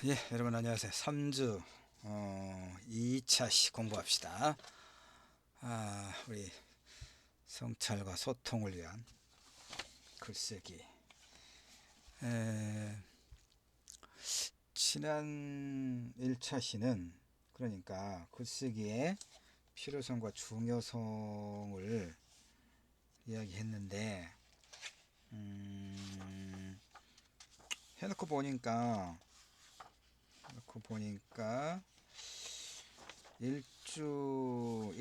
예, 여러분 안녕하세요. 3주 2차 시 공부합시다. 우리 성찰과 소통을 위한 글쓰기. 에, 지난 1차 시는 그러니까 글쓰기의 필요성과 중요성을 이야기했는데, 음, 해놓고 보니까 1주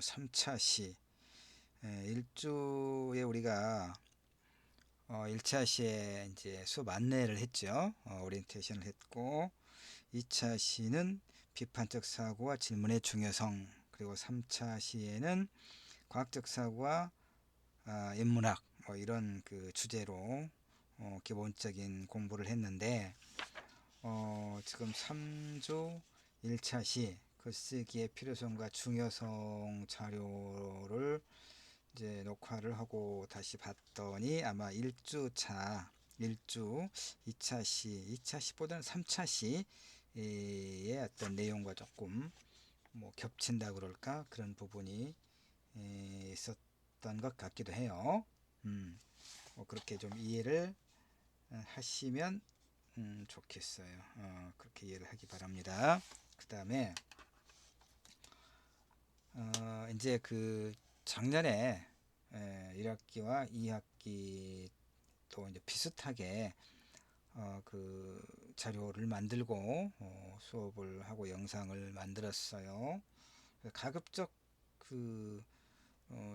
3차 시 1주에 우리가 1차 시에 이제 수업 안내를 했죠. 오리엔테이션을 했고 2차 시는 비판적 사고와 질문의 중요성, 그리고 3차 시에는 과학적 사고와 인문학 뭐 이런 그 주제로 기본적인 공부를 했는데, 지금 3조 1차 시 글쓰기의 필요성과 중요성 자료를 이제 녹화를 하고 다시 봤더니 아마 1주 2차 시, 2차 시보다는 3차 시의 어떤 내용과 조금 뭐 겹친다 그럴까, 그런 부분이 있었던 것 같기도 해요. 그렇게 좀 이해를 하시면 좋겠어요. 그렇게 이해를 하기 바랍니다. 그 다음에 이제 그 작년에 1학기와 2학기 또 이제 비슷하게 그 자료를 만들고 수업을 하고 영상을 만들었어요. 가급적 그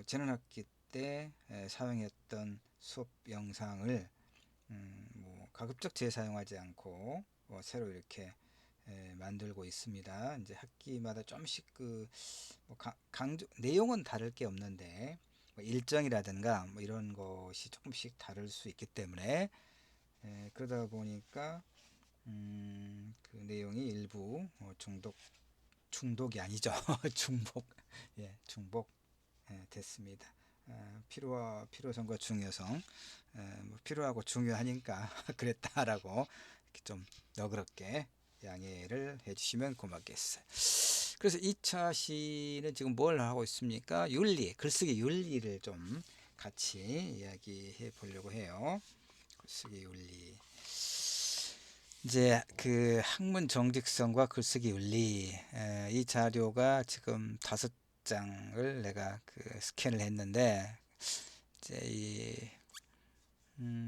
지난 학기 때 사용했던 수업 영상을 뭐 가급적 재사용하지 않고 새로 이렇게 만들고 있습니다. 이제 학기마다 좀씩 뭐 강조 내용은 다를 게 없는데 뭐 일정이라든가 뭐 이런 것이 조금씩 다를 수 있기 때문에 그러다 보니까 그 내용이 일부 중독이 아니죠. 중복, 예, 중복 됐습니다. 필요성과 중요성, 뭐 필요하고 중요하니까 그랬다라고 이렇게 좀 너그럽게 양해를 해주시면 고맙겠어요. 그래서 2차 시는 지금 뭘 하고 있습니까? 윤리, 글쓰기 윤리를 좀 같이 이야기해 보려고 해요. 글쓰기 윤리. 이제 그 학문 정직성과 글쓰기 윤리, 이 자료가 지금 5장을 내가 그 스캔을 했는데, 이제 이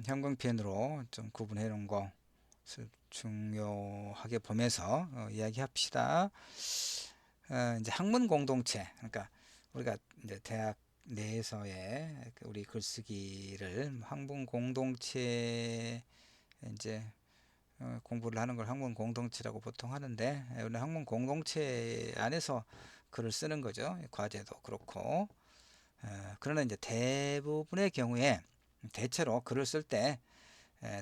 형광펜으로 좀 구분해 놓은 것을 중요하게 보면서 이야기합시다. 이제 학문 공동체, 그러니까 우리가 이제 대학 내에서의 우리 글쓰기를 학문 공동체 이제 공부를 하는 걸 학문 공동체라고 보통 하는데, 우리 학문 공동체 안에서 글을 쓰는 거죠. 과제도 그렇고. 그러나 이제 대부분의 경우에 대체로 글을 쓸 때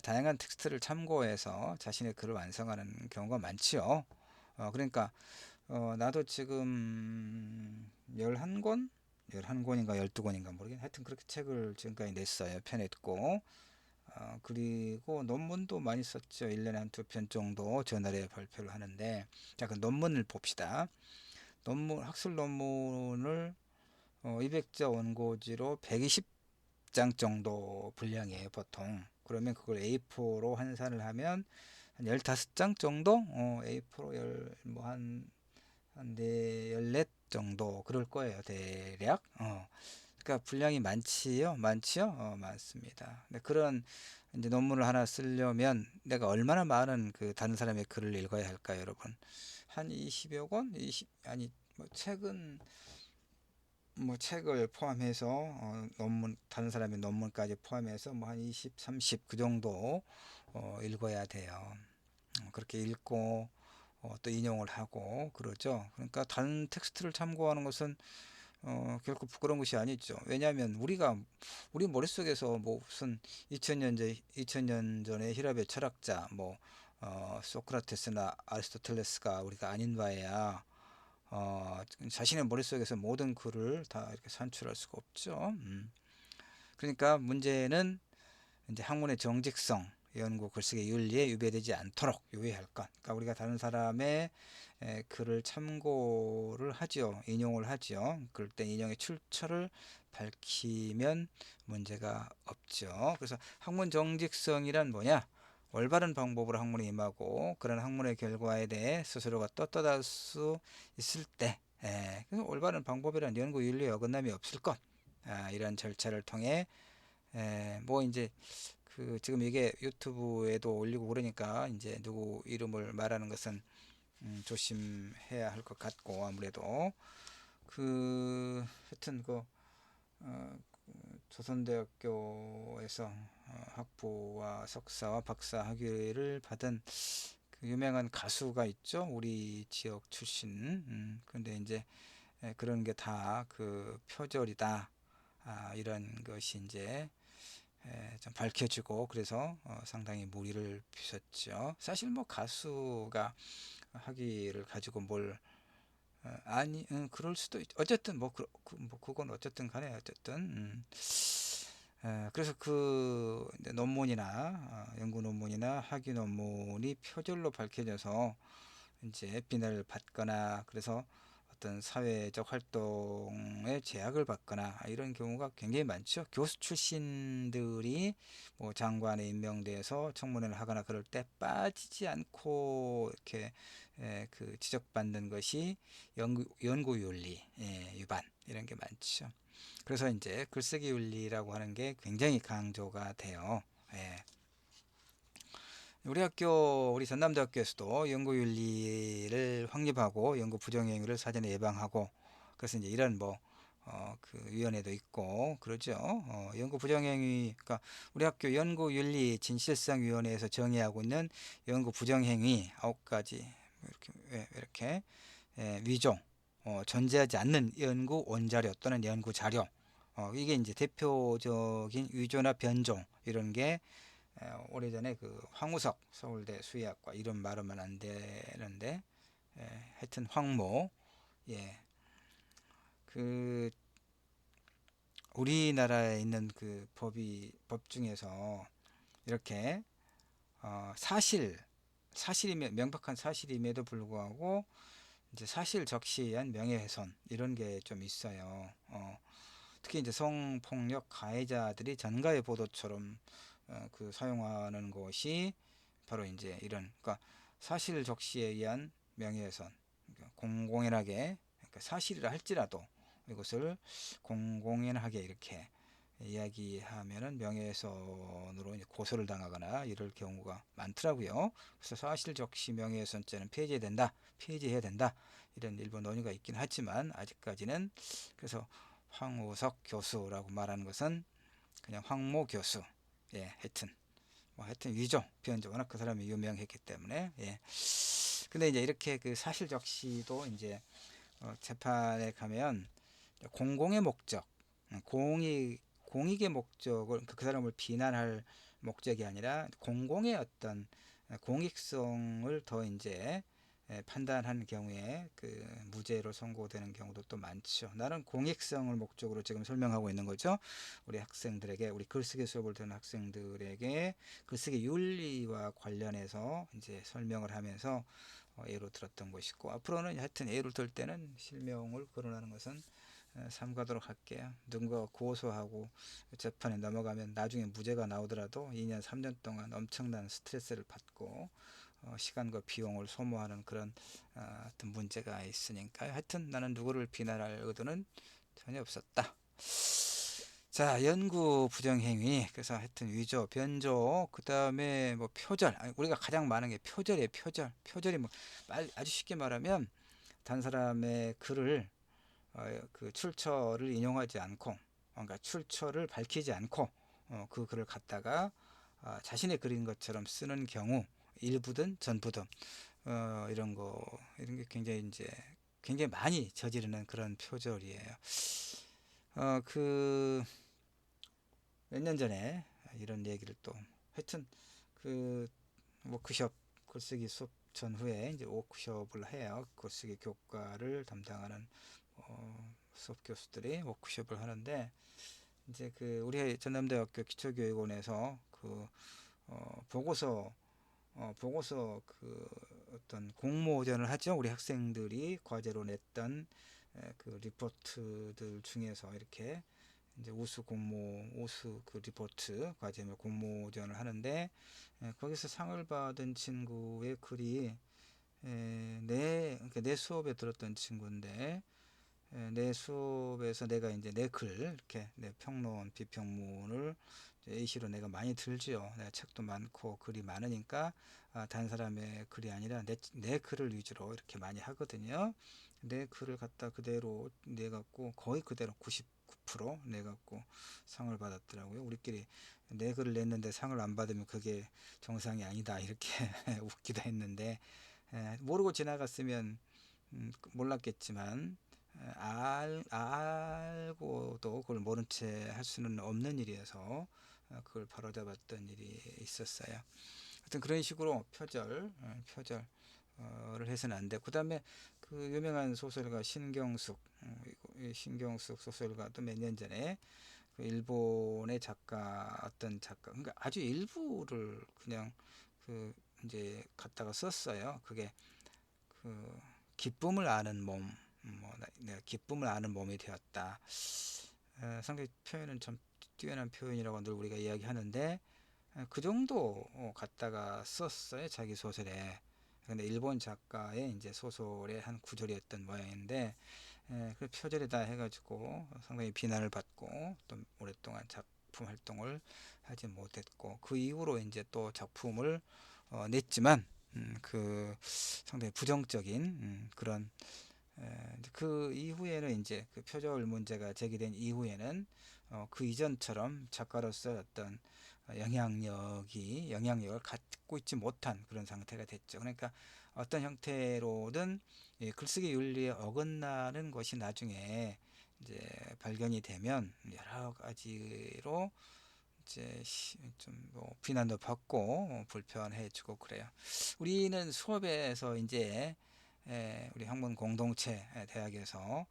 다양한 텍스트를 참고해서 자신의 글을 완성하는 경우가 많지요. 그러니까 나도 지금 11권? 11권인가 12권인가 모르겠네. 하여튼 그렇게 책을 지금까지 냈어요. 펴냈고, 그리고 논문도 많이 썼죠. 1년에 한 2편 정도 저널에 발표를 하는데, 자, 그 논문을 봅시다. 학술 논문을 200자 원고지로 120장 정도 분량이에요, 보통. 그러면 그걸 A4로 환산을 하면 한 15장 정도? A4로 한 14 정도 그럴 거예요, 대략. 그러니까 분량이 많지요? 많습니다. 근데 그런 이제 논문을 하나 쓰려면 내가 얼마나 많은 그 다른 사람의 글을 읽어야 할까요, 여러분? 한 20여 권? 아니, 뭐 책을 포함해서 다른 사람의 논문까지 포함해서 뭐 한 20, 30 그 정도 읽어야 돼요. 그렇게 읽고 또 인용을 하고 그러죠. 그러니까 다른 텍스트를 참고하는 것은 결코 부끄러운 것이 아니죠. 왜냐하면 우리 머릿속에서 뭐 무슨 2000년 전에 히랍의 철학자 뭐 소크라테스나 아리스토텔레스가 우리가 아닌 바에야 자신의 머릿속에서 모든 글을 다 이렇게 산출할 수가 없죠. 그러니까 문제는 이제 학문의 정직성, 연구 글쓰기 윤리에 위배되지 않도록 유의할 것. 그러니까 우리가 다른 사람의 글을 참고를 하죠. 인용을 하죠. 그럴 때 인용의 출처를 밝히면 문제가 없죠. 그래서 학문 정직성이란 뭐냐? 올바른 방법으로 학문에 임하고 그런 학문의 결과에 대해 스스로가 떳떳할 수 있을 때, 그래서 올바른 방법이란 연구 윤리에 어긋남이 없을 것. 이런 절차를 통해 뭐 이제 그 지금 이게 유튜브에도 올리고 그러니까 이제 누구 이름을 말하는 것은 조심해야 할 것 같고, 아무래도 그 하여튼 조선대학교에서 학부와 석사와 박사 학위를 받은 그 유명한 가수가 있죠. 우리 지역 출신. 근데 이제 그런 게 다 그 표절이다. 이런 것이 이제 좀 밝혀지고, 그래서 상당히 무리를 빚었죠. 사실 뭐 가수가 학위를 가지고 뭘 아니 그럴 수도 어쨌든 뭐 그건 어쨌든 간에 어쨌든 그래서 그 이제 논문이나 연구 논문이나 학위 논문이 표절로 밝혀져서 이제 비난을 받거나, 그래서 어떤 사회적 활동에 제약을 받거나 이런 경우가 굉장히 많죠. 교수 출신들이 뭐 장관에 임명돼서 청문회를 하거나 그럴 때 빠지지 않고 이렇게 그 지적받는 것이 연구윤리 위반, 이런 게 많죠. 그래서 이제 글쓰기 윤리라고 하는 게 굉장히 강조가 돼요. 예. 우리 전남대학교에서도 연구윤리를 확립하고 연구 부정행위를 사전에 예방하고, 그래서 이제 이런 그 위원회도 있고 그러죠. 연구 부정행위, 그러니까 우리 학교 연구윤리 진실성위원회에서 정의하고 있는 연구 부정행위 9가지, 이렇게 위조, 존재하지 않는 연구 원자료 또는 연구 자료, 이게 이제 대표적인 위조나 변종, 이런 게 오래전에 그 황우석 서울대 수의학과 이름 말하면 안 되는데, 하여튼 황모, 예, 그 우리나라에 있는 그 법 중에서 이렇게 명백한 사실임에도 불구하고 이제 사실 적시한 명예훼손, 이런 게 좀 있어요. 특히 이제 성폭력 가해자들이 전가의 보도처럼 그 사용하는 것이 바로 이제 이런, 그러니까 사실 적시에 의한 명예훼손, 그러니까 공공연하게, 그러니까 사실이라 할지라도 이것을 공공연하게 이렇게 이야기하면은 명예훼손으로 이제 고소를 당하거나 이럴 경우가 많더라고요. 그래서 사실 적시 명예훼손죄는 폐지해야 된다, 이런 일부 논의가 있긴 하지만 아직까지는, 그래서 황우석 교수라고 말하는 것은 그냥 황모 교수, 하여튼 위조, 변조, 워낙 그 사람이 유명했기 때문에, 근데 이제 이렇게 그 사실 적시도 이제 재판에 가면 공공의 목적, 공익의 목적을, 그 사람을 비난할 목적이 아니라 공공의 어떤 공익성을 더 이제 판단하는 경우에 그 무죄로 선고되는 경우도 또 많죠. 나는 공익성을 목적으로 지금 설명하고 있는 거죠. 우리 학생들에게, 우리 글쓰기 수업을 듣는 학생들에게 글쓰기 윤리와 관련해서 이제 설명을 하면서 예로 들었던 것이고, 앞으로는 하여튼 예를 들 때는 실명을 거론하는 것은 삼가도록 할게요. 누군가 고소하고 재판에 넘어가면 나중에 무죄가 나오더라도 2년 3년 동안 엄청난 스트레스를 받고 시간과 비용을 소모하는 그런 어떤 문제가 있으니까요. 하여튼 나는 누구를 비난할 의도는 전혀 없었다. 자, 연구 부정행위, 그래서 하여튼 위조, 변조, 그 다음에 뭐 표절, 우리가 가장 많은 게 표절이에요. 표절이 뭐 아주 쉽게 말하면 다른 사람의 글을 그 출처를 인용하지 않고, 그러니까 출처를 밝히지 않고 그 글을 갖다가 자신의 글인 것처럼 쓰는 경우, 일부든 전부든 이런 게 굉장히 많이 저지르는 그런 표절이에요. 그 몇 년 전에 이런 얘기를 또, 하여튼 그 워크숍, 글쓰기 수업 전후에 이제 워크숍을 해요. 글쓰기 교과를 담당하는 수업 교수들이 워크숍을 하는데, 이제 그 우리 전남대학교 기초교육원에서 그 보고서 그 어떤 공모전을 하죠. 우리 학생들이 과제로 냈던 그 리포트들 중에서 이렇게 이제 우수 그 리포트 과제물 공모전을 하는데, 거기서 상을 받은 친구의 글이 그러니까 내 수업에 들었던 친구인데, 내 수업에서 내가 이제 내 글 이렇게 내 평론 비평문을 A시로 내가 많이 들지요. 내가 책도 많고 글이 많으니까 다른 사람의 글이 아니라 내 글을 위주로 이렇게 많이 하거든요. 내 글을 갖다 그대로 내 갖고 거의 그대로 99% 내 갖고 상을 받았더라고요. 우리끼리 내 글을 냈는데 상을 안 받으면 그게 정상이 아니다 이렇게 웃기도 했는데, 모르고 지나갔으면 몰랐겠지만, 알고도 그걸 모른 채 할 수는 없는 일이어서 그걸 바로잡았던 일이 있었어요. 하여튼 그런 식으로 표절을 해서는 안 돼. 그 다음에 그 유명한 소설가 신경숙 소설가도 몇 년 전에 그 일본의 어떤 작가, 그러니까 아주 일부를 그냥 그 이제 갖다가 썼어요. 그게 그 기쁨을 아는 몸, 내가 기쁨을 아는 몸이 되었다. 상당히 표현은 참 뛰어난 표현이라고 늘 우리가 이야기하는데, 그 정도 갖다가 썼어요, 자기 소설에. 근데 일본 작가의 이제 소설의 한 구절이었던 모양인데, 그 표절이다 해가지고 상당히 비난을 받고 또 오랫동안 작품 활동을 하지 못했고, 그 이후로 이제 또 작품을 냈지만, 그 상당히 부정적인 그런, 그 이후에는 이제 그 표절 문제가 제기된 이후에는 그 이전처럼 작가로서 어떤 영향력을 갖고 있지 못한 그런 상태가 됐죠. 그러니까 어떤 형태로든 글쓰기 윤리에 어긋나는 것이 나중에 이제 발견이 되면 여러 가지로 이제 좀뭐 비난도 받고 불편해지고 그래요. 우리는 수업에서 이제 우리 학문 공동체 대학에서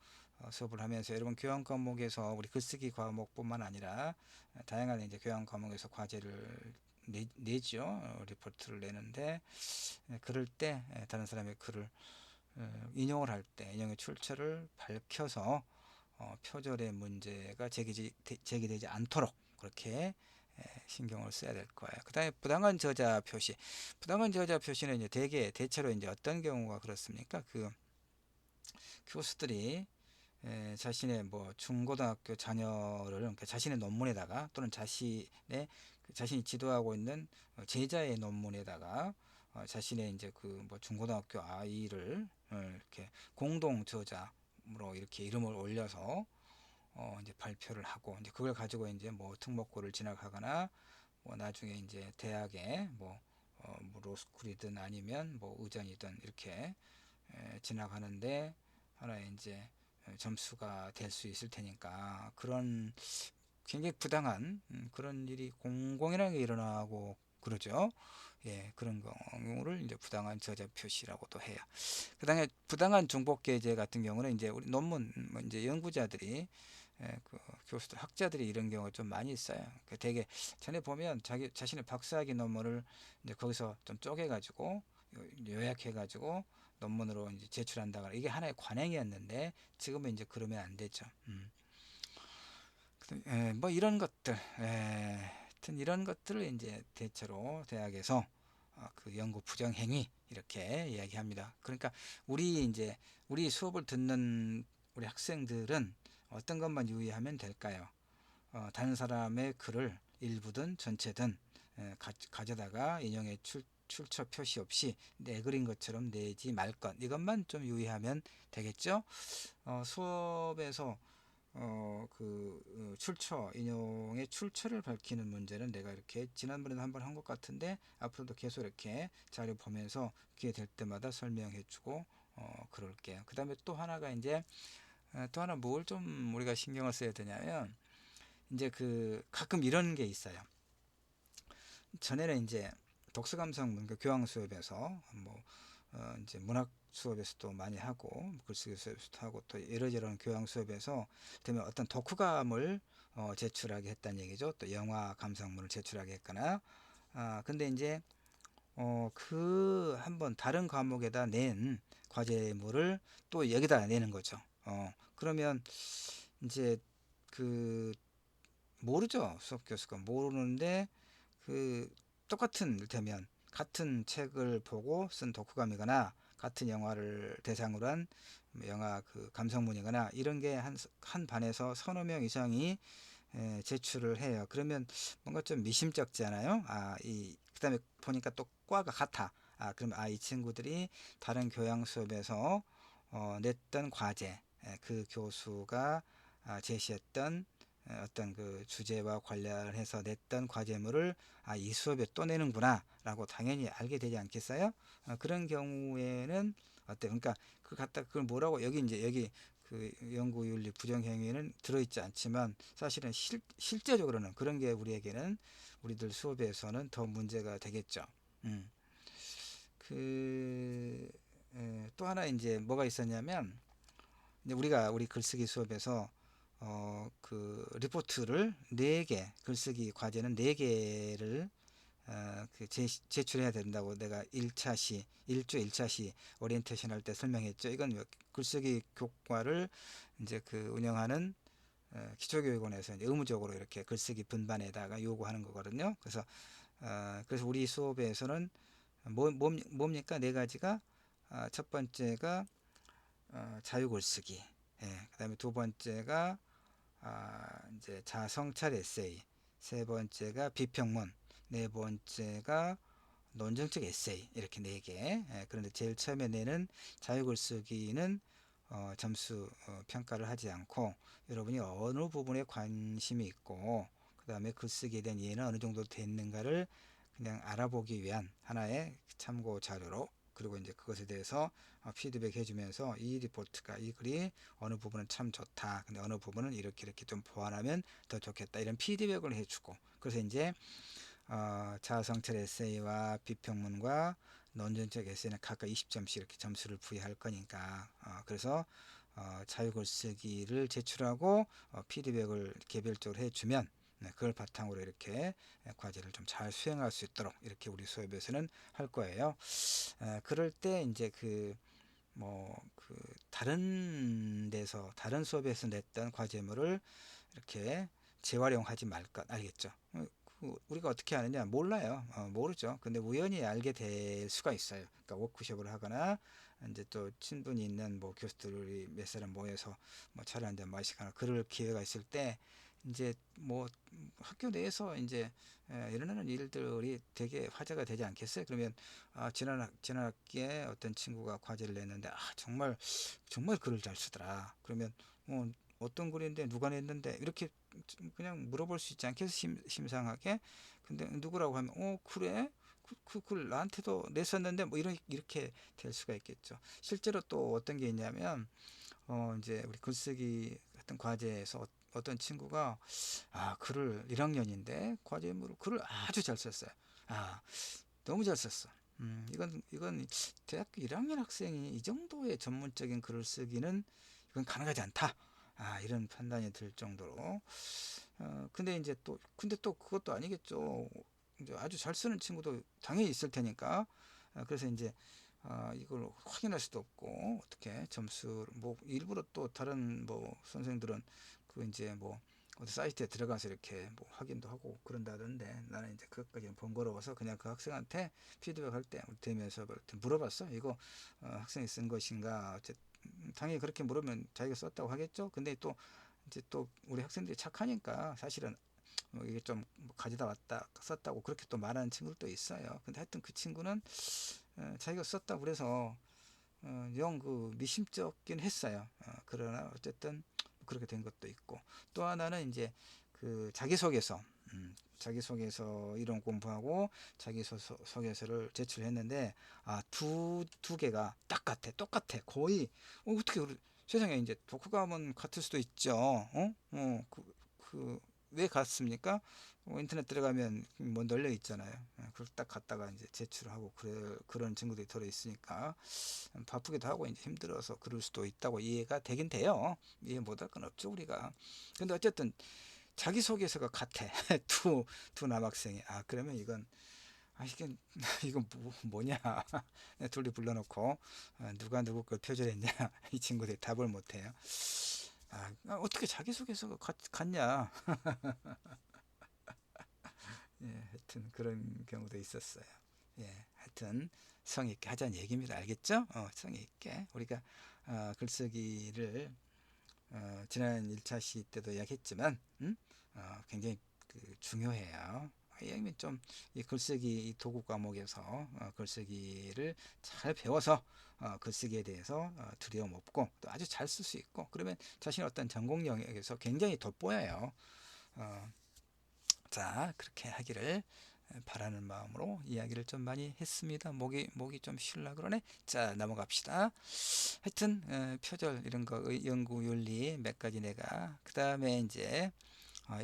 수업을 하면서 여러분 교양 과목에서 우리 글쓰기 과목뿐만 아니라 다양한 이제 교양 과목에서 과제를 내죠. 리포트를 내는데, 그럴 때 다른 사람의 글을 인용을 할 때 인용의 출처를 밝혀서 표절의 문제가 제기되지 않도록 그렇게 신경을 써야 될 거예요. 그 다음에 부당한 저자 표시. 부당한 저자 표시는 이제 대체로 이제 어떤 경우가 그렇습니까? 그 교수들이 자신의 뭐 중고등학교 자녀를, 그러니까 자신의 논문에다가 또는 자신이 지도하고 있는 제자의 논문에다가 자신의 이제 그 뭐 중고등학교 아이를 이렇게 공동 저자로 이렇게 이름을 올려서 이제 발표를 하고, 이제 그걸 가지고 이제 뭐 특목고를 진학하거나 뭐 나중에 이제 대학에 뭐 로스쿨이든 아니면 뭐 의전이든 이렇게 진학하는데 하나의 이제 점수가 될 수 있을 테니까, 그런 굉장히 부당한 그런 일이 공공연하게 일어나고 그러죠. 예, 그런 경우를 이제 부당한 저자 표시라고도 해요. 그다음에 부당한 중복 게재 같은 경우는 이제 우리 논문 뭐 이제 연구자들이, 그 교수들 학자들이 이런 경우가 좀 많이 있어요. 그 되게 전에 보면 자신의 박사학위 논문을 이제 거기서 좀 쪼개가지고 요약해가지고 논문으로 이제 제출한다거나, 이게 하나의 관행이었는데 지금은 이제 그러면 안 되죠. 뭐 이런 것들, 하여튼 이런 것들을 이제 대체로 대학에서 그 연구 부정 행위 이렇게 이야기합니다. 그러니까 우리 수업을 듣는 우리 학생들은 어떤 것만 유의하면 될까요? 다른 사람의 글을 일부든 전체든 가져다가 인용의 출처 표시 없이 내 글인 것처럼 내지 말 것, 이것만 좀 유의하면 되겠죠? 수업에서 인용의 출처를 밝히는 문제는 내가 이렇게 지난번에도 한번 한 것 같은데 앞으로도 계속 이렇게 자료 보면서 기회 될 때마다 설명해 주고 그럴게요. 그 다음에 또 하나가 이제 또 하나 뭘 좀 우리가 신경을 써야 되냐면, 이제 그 가끔 이런 게 있어요. 전에는 이제 독서 감상 문과 교양 수업에서 이제 문학 수업에서도 많이 하고 글쓰기 수업에서도 하고 또 이러저런 교양 수업에서 되면 어떤 독후감을 제출하게 했다는 얘기죠. 또 영화 감상문을 제출하게 했거나 근데 이제 그 한번 다른 과목에다 낸 과제물을 또 여기다 내는 거죠. 그러면 이제 그 모르죠. 수업 교수가 모르는데 그 똑같은 이를테면 같은 책을 보고 쓴 독후감이거나 같은 영화를 대상으로 한 영화 그 감상문이거나 이런 게 한 반에서 서너 명 이상이 제출을 해요. 그러면 뭔가 좀 미심쩍잖아요. 그다음에 보니까 또 과가 같아. 그럼 이 친구들이 다른 교양 수업에서 냈던 과제, 그 교수가 제시했던 어떤 그 주제와 관련해서 냈던 과제물을 이 수업에 또 내는구나 라고 당연히 알게 되지 않겠어요? 그런 경우에는 어때? 그러니까 그 갖다 그걸 뭐라고 여기 그 연구윤리 부정행위는 들어있지 않지만 사실은 실제적으로는 그런 게 우리에게는 우리들 수업에서는 더 문제가 되겠죠. 음. 그, 또 하나 이제 뭐가 있었냐면 이제 우리 글쓰기 수업에서 그 리포트를 4개, 글쓰기 과제는 4개를 그 제출해야 된다고 내가 1차 시, 1차 시 오리엔테이션 할 때 설명했죠. 이건 글쓰기 교과를 이제 그 운영하는 기초교육원에서 이제 의무적으로 이렇게 글쓰기 분반에다가 요구하는 거거든요. 그래서 우리 수업에서는 뭡니까? 네 가지가 첫 번째가 자유글쓰기, 그다음에 두 번째가 이제 자성찰 에세이, 세 번째가 비평문, 네 번째가 논증적 에세이 이렇게 4개. 그런데 제일 처음에 내는 자유글쓰기는 점수 평가를 하지 않고 여러분이 어느 부분에 관심이 있고 그 다음에 글쓰기에 대한 이해는 어느 정도 됐는가를 그냥 알아보기 위한 하나의 참고 자료로 그리고 이제 그것에 대해서 피드백 해주면서 이 리포트가 이 글이 어느 부분은 참 좋다. 근데 어느 부분은 이렇게 좀 보완하면 더 좋겠다. 이런 피드백을 해주고 그래서 이제 자아성찰 에세이와 비평문과 논증적 에세이는 각각 20점씩 이렇게 점수를 부여할 거니까 그래서 자유글쓰기를 제출하고 피드백을 개별적으로 해주면 그걸 바탕으로 이렇게 과제를 좀 잘 수행할 수 있도록 이렇게 우리 수업에서는 할 거예요. 그럴 때 이제 그 다른 데서 다른 수업에서 냈던 과제물을 이렇게 재활용하지 말 것 알겠죠? 우리가 어떻게 하느냐 몰라요. 모르죠. 근데 우연히 알게 될 수가 있어요. 그러니까 워크숍을 하거나 이제 또 친분이 있는 뭐 교수들이 몇 사람 모여서 뭐 차를 한잔 마시거나 그럴 기회가 있을 때 이제 뭐 학교 내에서 이제 일어나는 일들이 되게 화제가 되지 않겠어요? 그러면 지난 학기에 어떤 친구가 과제를 냈는데 정말 정말 글을 잘 쓰더라. 그러면 어떤 글인데 누가 냈는데 이렇게 그냥 물어볼 수 있지 않겠어? 심상하게. 근데 누구라고 하면 그래? 글 나한테도 냈었는데 뭐 이렇게 될 수가 있겠죠. 실제로 또 어떤 게 있냐면 이제 우리 글쓰기 같은 과제에서 어떤 친구가 글을 1학년인데 과제물을 글을 아주 잘 썼어요. 아 너무 잘 썼어. 이건 대학교 1학년 학생이 이 정도의 전문적인 글을 쓰기는 이건 가능하지 않다. 이런 판단이 들 정도로. 근데 또 그것도 아니겠죠. 이제 아주 잘 쓰는 친구도 당연히 있을 테니까. 그래서 이제 이걸 확인할 수도 없고 어떻게 점수 뭐 일부러 또 다른 뭐 선생들은 그 이제 뭐 어디 사이트에 들어가서 이렇게 뭐 확인도 하고 그런다던데 나는 이제 그것까지는 번거로워서 그냥 그 학생한테 피드백 할 때 되면서 물어봤어. 이거 학생이 쓴 것인가? 당연히 그렇게 물으면 자기가 썼다고 하겠죠. 근데 또 이제 또 우리 학생들이 착하니까 사실은 이게 좀 가져다 왔다 썼다고 그렇게 또 말하는 친구들도 있어요. 근데 하여튼 그 친구는 자기가 썼다고 그래서 영 그 미심쩍긴 했어요. 그러나 어쨌든 그렇게 된 것도 있고 또 하나는 이제 그 자기소개서 이론 공부하고 자기소개서를 제출했는데 두 개가 똑같아 거의. 어떻게 우리 세상에 이제 독후감은 같을 수도 있죠. 왜 같습니까? 인터넷 들어가면 뭐 널려 있잖아요. 그걸 딱 갖다가 이제 제출하고 그런 친구들이 들어 있으니까 바쁘기도 하고 이제 힘들어서 그럴 수도 있다고 이해가 되긴 돼요. 이해 못할 건 없죠 우리가. 근데 어쨌든 자기소개서가 같아. 두 남학생이. 그러면 이건 이게 이건 뭐냐? 둘이 불러놓고 누가 누구 걸 표절했냐? 이 친구들이 답을 못해요. 어떻게 자기소개서가 같냐? 예, 하여튼 그런 경우도 있었어요. 예, 하여튼 성의 있게 하자는 얘기입니다. 알겠죠? 성의 있게 우리가 글쓰기를 지난 1차 시 때도 이야기했지만 굉장히 중요해요. 이미 좀이 글쓰기 이 도구 과목에서 글쓰기를 잘 배워서 글쓰기에 대해서 두려움 없고 또 아주 잘 쓸 수 있고 그러면 자신의 어떤 전공 영역에서 굉장히 돋보여요. 어, 자, 그렇게 하기를 바라는 마음으로 이야기를 좀 많이 했습니다. 목이 좀 쉬려 그러네. 자, 넘어갑시다. 하여튼 표절 이런 거 연구 윤리 몇 가지 내가 그 다음에 이제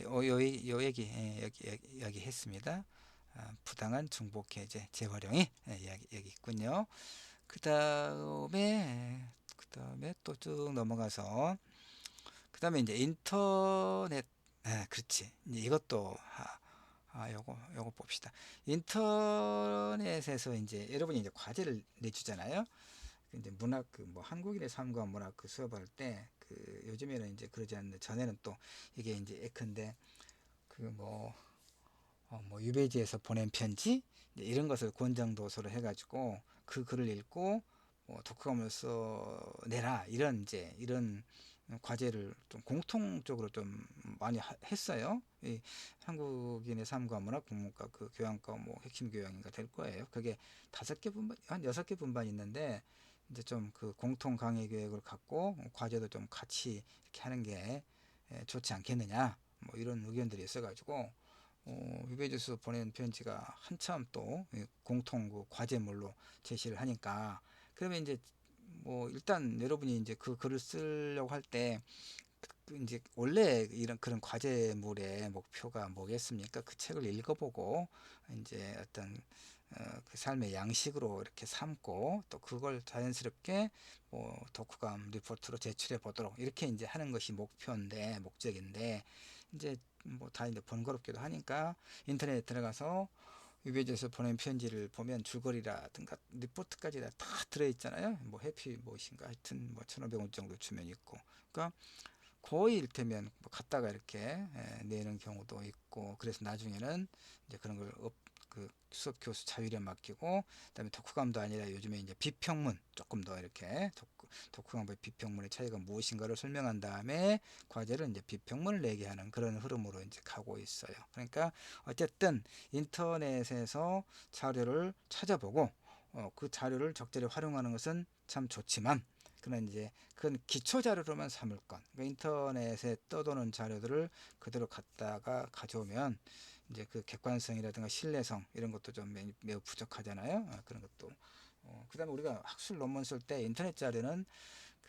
요 얘기 여기 했습니다. 부당한 중복 해제 재활용이 여기 있군요. 그 다음에 또 쭉 넘어가서 그 다음에 이제 인터넷 그렇지 이제 이것도 요거 봅시다. 인터넷에서 이제 여러분이 이제 과제를 내주잖아요. 이제 문학 뭐 한국인의 삶과 문학 수업할 때 요즘에는 이제 그러지 않는데 전에는 또 이게 이제 예컨대 뭐 유배지에서 보낸 편지 이런 것을 권장도서로 해가지고 그 글을 읽고 독후감을 써내라 이런 과제를 좀 공통적으로 좀 많이 했어요. 이 한국인의 삶과 문화 국문과 교양과 뭐 핵심 교양인가 될 거예요. 그게 5개 분반 한 6개 분반 있는데 이제 좀 공통 강의 계획을 갖고 과제도 좀 같이 이렇게 하는 게 좋지 않겠느냐 뭐 이런 의견들이 있어가지고 유배지에서 보낸 편지가 한참 또 공통 과제물로 제시를 하니까 그러면 이제 뭐 일단 여러분이 이제 그 글을 쓰려고 할 때 이제 원래 이런 그런 과제물의 목표가 뭐겠습니까? 그 책을 읽어보고 이제 어떤 그 삶의 양식으로 이렇게 삼고 또 그걸 자연스럽게 뭐 독후감 리포트로 제출해 보도록 이렇게 이제 하는 것이 목적인데 이제 뭐 다 이제 번거롭기도 하니까 인터넷에 들어가서 유배지에서 보낸 편지를 보면 줄거리라든가 리포트까지 다 들어있잖아요. 뭐 해피 무엇인가 하여튼 뭐 1,500원 정도 주면 있고 그러니까 거의 일테면 뭐 갖다가 이렇게 내는 경우도 있고 그래서 나중에는 이제 그런 걸 수업 교수 자율에 맡기고 그다음에 독후감도 아니라 요즘에 이제 비평문 조금 더 이렇게 독후감과 비평문의 차이가 무엇인가를 설명한 다음에 과제를 이제 비평문을 내게 하는 그런 흐름으로 이제 가고 있어요. 그러니까 어쨌든 인터넷에서 자료를 찾아보고 그 자료를 적절히 활용하는 것은 참 좋지만 그는 이제 그건 기초 자료로만 삼을 것. 그러니까 인터넷에 떠도는 자료들을 그대로 갖다가 가져오면 이제 그 객관성이라든가 신뢰성 이런 것도 좀 매우 부족하잖아요. 그런 것도. 그다음에 우리가 학술 논문 쓸 때 인터넷 자료는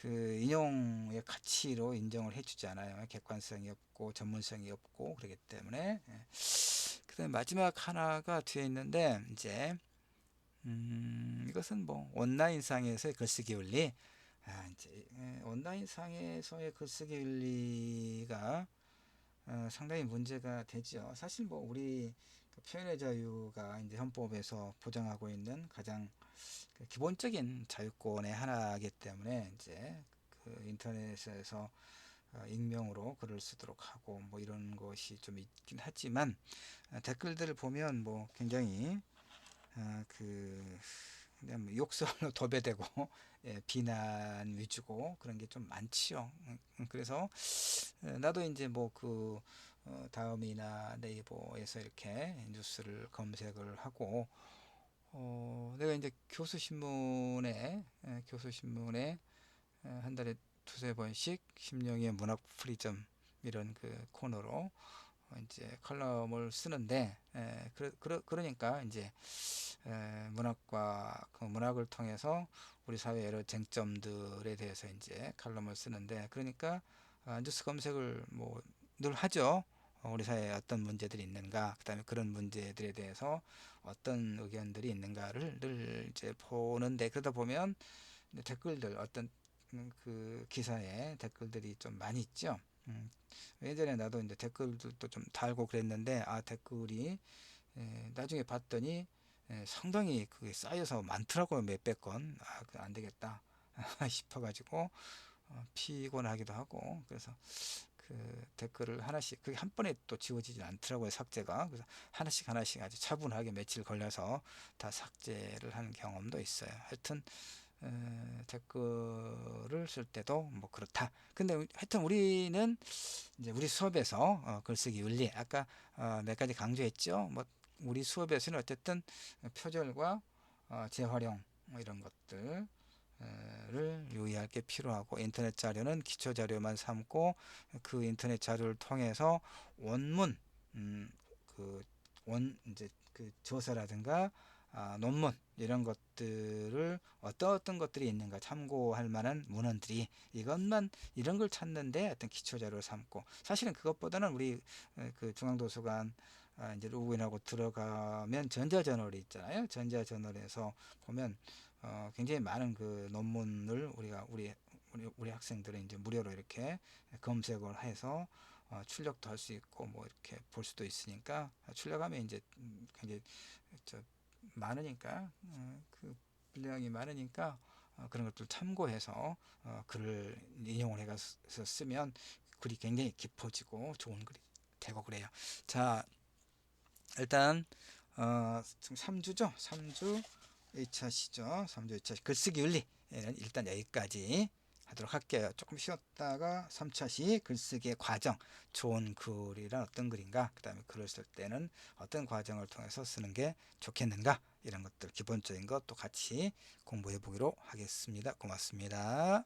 인용의 가치로 인정을 해주지 않아요. 객관성이 없고 전문성이 없고 그렇기 때문에. 그다음에 마지막 하나가 뒤에 있는데 이제 이것은 뭐 온라인상에서의 글쓰기 원리. 이제 온라인상에서의 글쓰기 원리가 상당히 문제가 되죠. 사실 뭐 우리 표현의 자유가 이제 헌법에서 보장하고 있는 가장 기본적인 자유권의 하나이기 때문에 이제 인터넷에서 익명으로 글을 쓰도록 하고 뭐 이런 것이 좀 있긴 하지만 댓글들을 보면 뭐 굉장히 그냥 뭐 욕설로 도배되고 비난 위주고 그런 게 좀 많지요. 그래서 나도 이제 뭐 다음이나 네이버에서 이렇게 뉴스를 검색을 하고 내가 이제 교수신문에 한 달에 두세 번씩 심령의 문학 프리즘 이런 코너로 이제 칼럼을 쓰는데 그러니까 이제 문학과 문학을 통해서 우리 사회 여러 쟁점들에 대해서 이제 칼럼을 쓰는데 그러니까 뉴스 검색을 뭐 늘 하죠. 우리 사회에 어떤 문제들이 있는가, 그다음에 그런 문제들에 대해서 어떤 의견들이 있는가를 늘 이제 보는데 그러다 보면 댓글들 어떤 기사에 댓글들이 좀 많이 있죠. 예전에 나도 이제 댓글들도 좀 달고 그랬는데 댓글이 나중에 봤더니 상당히 그게 쌓여서 많더라고요. 몇백 건. 그거 안 되겠다 싶어가지고 피곤하기도 하고. 그래서 그 댓글을 하나씩, 그게 한 번에 또 지워지진 않더라고요, 삭제가. 그래서 하나씩 하나씩 아주 차분하게 며칠 걸려서 다 삭제를 하는 경험도 있어요. 하여튼 댓글을 쓸 때도 뭐 그렇다. 근데 하여튼 우리는 이제 우리 수업에서 글쓰기 윤리, 아까 몇 가지 강조했죠. 뭐 우리 수업에서는 어쨌든 표절과 재활용 뭐 이런 것들 를 유의할 게 필요하고, 인터넷 자료는 기초 자료만 삼고 그 인터넷 자료를 통해서 원문, 이제 그 조사라든가 논문 이런 것들을 어떤 것들이 있는가 참고할 만한 문헌들이, 이것만 이런 걸 찾는데 어떤 기초 자료를 삼고, 사실은 그것보다는 우리 그 중앙도서관 이제 로그인하고 들어가면 전자저널이 있잖아요. 전자저널에서 보면 굉장히 많은 그 논문을 우리 학생들은 이제 무료로 이렇게 검색을 해서 출력도 할 수 있고 뭐 이렇게 볼 수도 있으니까, 출력하면 이제 굉장히 저 많으니까 그 분량이 많으니까 그런 것들 참고해서 글을 인용을 해서 쓰면 글이 굉장히 깊어지고 좋은 글이 되고 그래요. 자, 일단 지금 3주죠. 3주 1차시죠. 3주 1차 글쓰기 윤리는 일단 여기까지 하도록 할게요. 조금 쉬었다가 3차시 글쓰기의 과정, 좋은 글이란 어떤 글인가, 그 다음에 글을 쓸 때는 어떤 과정을 통해서 쓰는 게 좋겠는가, 이런 것들 기본적인 것도 같이 공부해 보기로 하겠습니다. 고맙습니다.